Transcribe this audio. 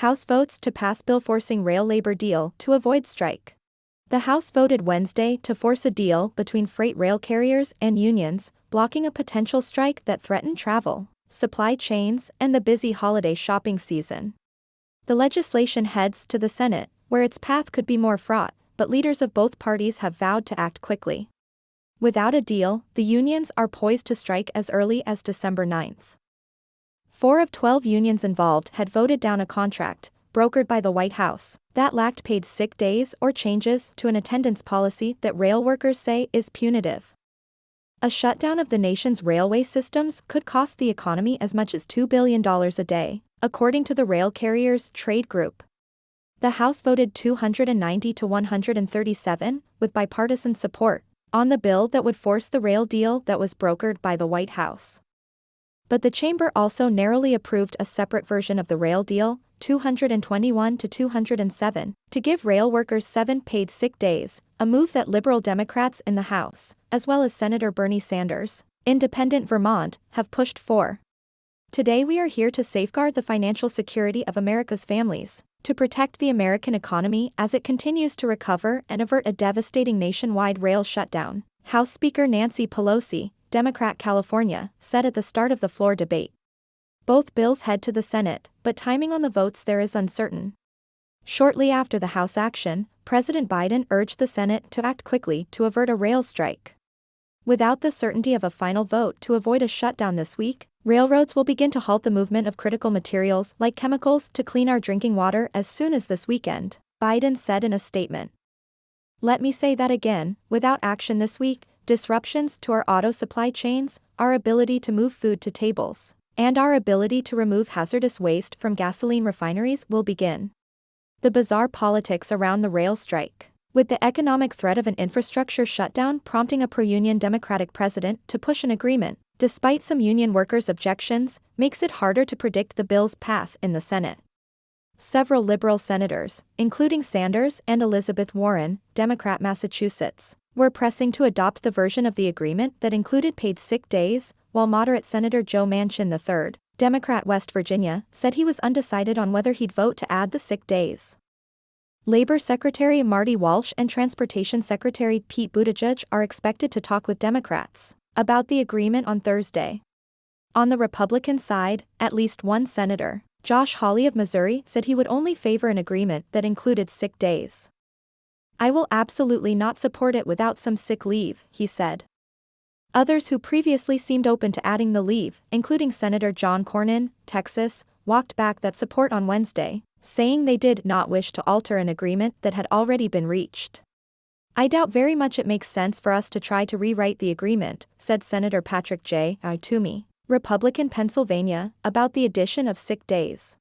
House votes to pass bill forcing rail labor deal to avoid strike. The House voted Wednesday to force a deal between freight rail carriers and unions, blocking a potential strike that threatened travel, supply chains, and the busy holiday shopping season. The legislation heads to the Senate, where its path could be more fraught, but leaders of both parties have vowed to act quickly. Without a deal, the unions are poised to strike as early as December 9. 4 of 12 unions involved had voted down a contract, brokered by the White House, that lacked paid sick days or changes to an attendance policy that rail workers say is punitive. A shutdown of the nation's railway systems could cost the economy as much as $2 billion a day, according to the rail carriers' trade group. The House voted 290 to 137, with bipartisan support, on the bill that would force the rail deal that was brokered by the White House. But the chamber also narrowly approved a separate version of the rail deal, 221 to 207, to give rail workers 7 paid sick days, a move that liberal Democrats in the House, as well as Senator Bernie Sanders, independent Vermont, have pushed for. Today we are here to safeguard the financial security of America's families, to protect the American economy as it continues to recover and avert a devastating nationwide rail shutdown, House Speaker Nancy Pelosi, Democrat California, said at the start of the floor debate. Both bills head to the Senate, but timing on the votes there is uncertain. Shortly after the House action, President Biden urged the Senate to act quickly to avert a rail strike. Without the certainty of a final vote to avoid a shutdown this week, railroads will begin to halt the movement of critical materials like chemicals to clean our drinking water as soon as this weekend, Biden said in a statement. Let me say that again, without action this week, disruptions to our auto supply chains, our ability to move food to tables, and our ability to remove hazardous waste from gasoline refineries will begin. The bizarre politics around the rail strike, with the economic threat of an infrastructure shutdown prompting a pro-union Democratic president to push an agreement, despite some union workers' objections, makes it harder to predict the bill's path in the Senate. Several liberal senators, including Sanders and Elizabeth Warren, Democrat Massachusetts, were pressing to adopt the version of the agreement that included paid sick days, while moderate Senator Joe Manchin III, Democrat West Virginia, said he was undecided on whether he'd vote to add the sick days. Labor Secretary Marty Walsh and Transportation Secretary Pete Buttigieg are expected to talk with Democrats about the agreement on Thursday. On the Republican side, at least one senator, Josh Hawley of Missouri, said he would only favor an agreement that included sick days. I will absolutely not support it without some sick leave, he said. Others who previously seemed open to adding the leave, including Senator John Cornyn, Texas, walked back that support on Wednesday, saying they did not wish to alter an agreement that had already been reached. I doubt very much it makes sense for us to try to rewrite the agreement, said Senator Patrick J. Toomey, Republican Pennsylvania, about the addition of sick days.